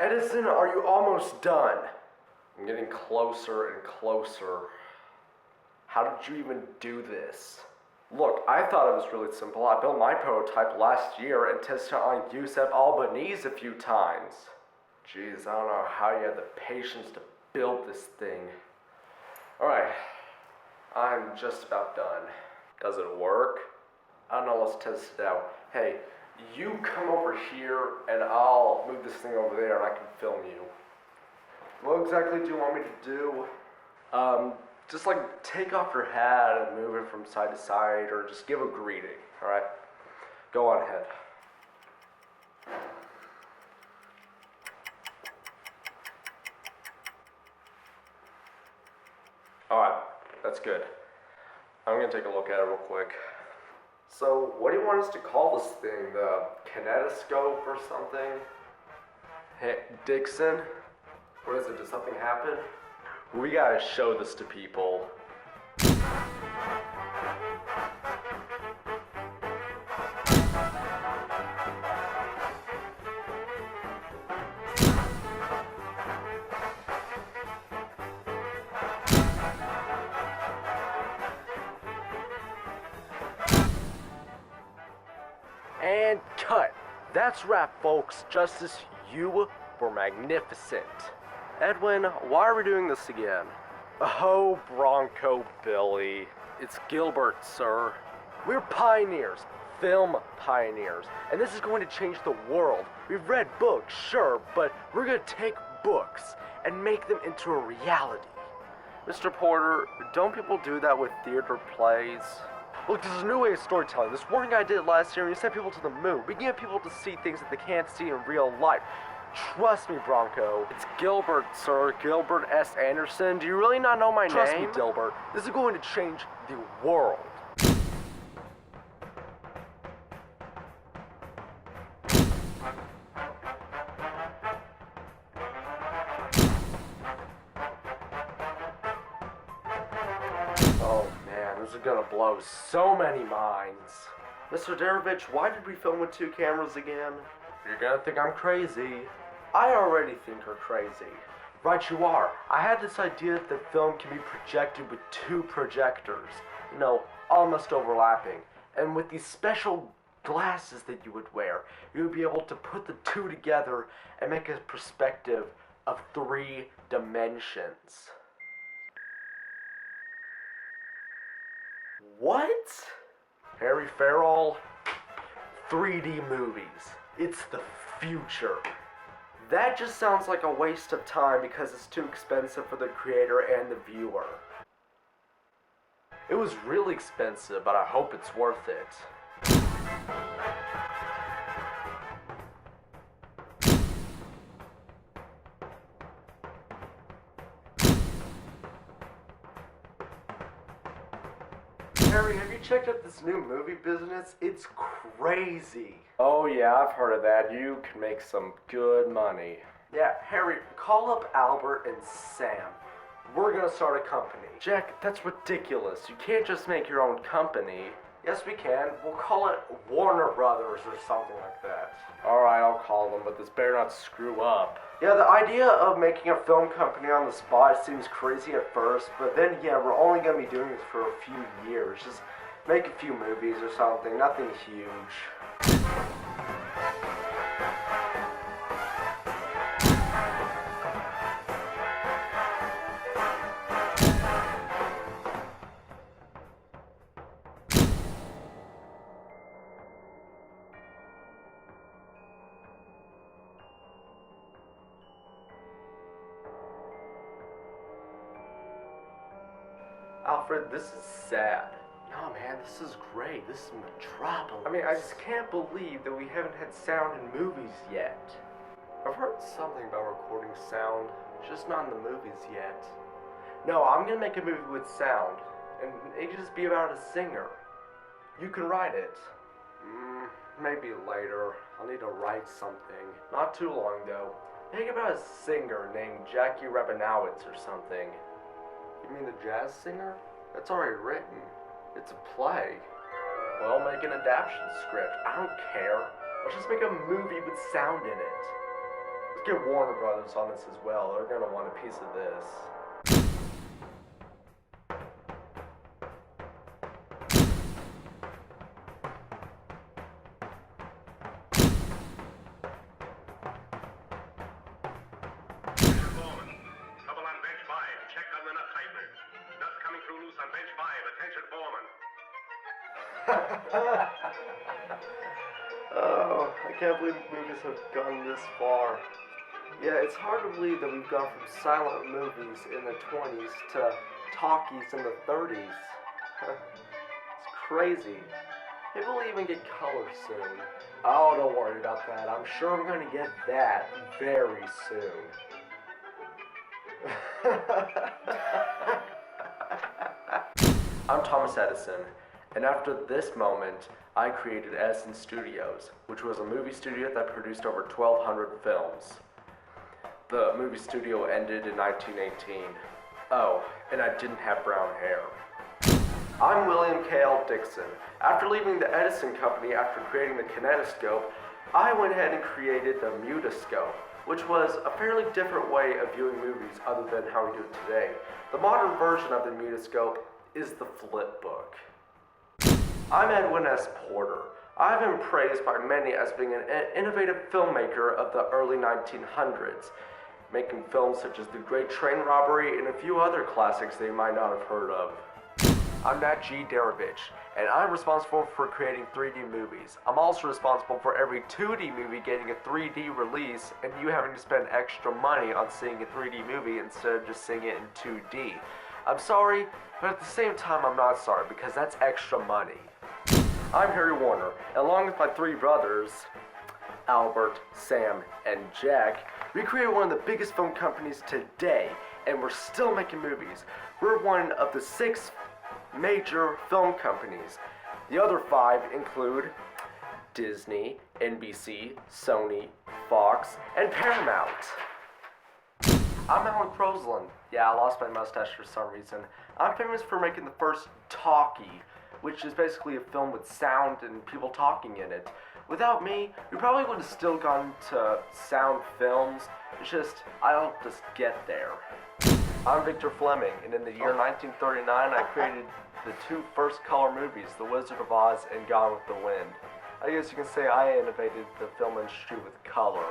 Edison, are you almost done? I'm getting closer and closer. How did you even do this? Look, I thought it was really simple. I built my prototype last year and tested it on Giuseppe Albanese a few times. Jeez, I don't know how you had the patience to build this thing. Alright, I'm just about done. Does it work? I don't know, let's test it out. Hey, you come over here and I'll move this thing over there and I can film you. What exactly do you want me to do? Just like take off your hat and move it from side to side or just give a greeting, alright? Go on ahead. Alright, that's good. I'm gonna take a look at it real quick. So, what do you want us to call this thing? The kinetoscope or something? Hey, Dixon? What is it? Did something happen? We gotta show this to people. And cut. That's wrap, folks. Justice, you were magnificent. Edwin, why are we doing this again? Oh, Bronco Billy. It's Gilbert, sir. We're pioneers, film pioneers, and this is going to change the world. We've read books, sure, but we're going to take books and make them into a reality. Mr. Porter, don't people do that with theater plays? Look, this is a new way of storytelling. This one guy did it last year and he sent people to the moon. We can get people to see things that they can't see in real life. Trust me, Bronco. It's Gilbert, sir. Gilbert S. Anderson. Do you really not know my name? Trust me, Gilbert. This is going to change the world. Oh man, this is gonna blow so many minds. Mr. Darovich, why did we film with 2 cameras again? You're gonna think I'm crazy. I already think you're crazy. Right you are. I had this idea that the film can be projected with 2 projectors. You know, almost overlapping. And with these special glasses that you would wear, you would be able to put the 2 together and make a perspective of 3 dimensions. What? Harry Farrell? 3D movies. It's the future. That just sounds like a waste of time because it's too expensive for the creator and the viewer. It was really expensive, but I hope it's worth it. Harry, have you checked out this new movie business? It's crazy. Oh yeah, I've heard of that. You can make some good money. Yeah, Harry, call up Albert and Sam. We're gonna start a company. Jack, that's ridiculous. You can't just make your own company. Yes, we can. We'll call it Warner Brothers or something like that. Alright, I'll call them, but this better not screw up. Yeah, the idea of making a film company on the spot seems crazy at first, but then, yeah, we're only gonna be doing this for a few years. Just make a few movies or something, nothing huge. Alfred, this is sad. No, man, this is great. This is Metropolis. I mean, I just can't believe that we haven't had sound in movies yet. I've heard something about recording sound, just not in the movies yet. No, I'm gonna make a movie with sound, and it can just be about a singer. You can write it. Maybe later. I'll need to write something. Not too long, though. Think about a singer named Jackie Rabinowitz or something. You mean the jazz singer? That's already written. It's a play. Well, make an adaptation script. I don't care. Let's just make a movie with sound in it. Get Warner Brothers on this as well. They're gonna want a piece of this. Foreman, trouble on bench 5. Check on the nut tightener. Nuts coming through loose on bench 5. Attention, Foreman. Oh, I can't believe movies have gone this far. Yeah, it's hard to believe that we've gone from silent movies in the 20s to talkies in the 30s. It's crazy. Maybe we'll even get color soon. Oh, don't worry about that. I'm sure we're going to get that very soon. I'm Thomas Edison, and after this moment, I created Edison Studios, which was a movie studio that produced over 1,200 films. The movie studio ended in 1918. Oh, and I didn't have brown hair. I'm William K.L. Dixon. After leaving the Edison Company after creating the kinetoscope, I went ahead and created the mutoscope, which was a fairly different way of viewing movies other than how we do it today. The modern version of the mutoscope is the flip book. I'm Edwin S. Porter. I've been praised by many as being an innovative filmmaker of the early 1900s, making films such as The Great Train Robbery and a few other classics they might not have heard of. I'm Nat G. Darovich, and I'm responsible for creating 3D movies. I'm also responsible for every 2D movie getting a 3D release and you having to spend extra money on seeing a 3D movie instead of just seeing it in 2D. I'm sorry, but at the same time I'm not sorry because that's extra money. I'm Harry Warner, and along with my 3 brothers, Albert, Sam, and Jack, we created one of the biggest film companies today, and we're still making movies. We're one of the 6 major film companies. The other 5 include Disney, NBC, Sony, Fox, and Paramount. I'm Alan Crosland. Yeah, I lost my mustache for some reason. I'm famous for making the first talkie, which is basically a film with sound and people talking in it. Without me, we probably would have still gone to sound films. It's just, I'll just get there. I'm Victor Fleming, and in the year 1939, I created the 2 first color movies, The Wizard of Oz and Gone with the Wind. I guess you can say I innovated the film industry with color.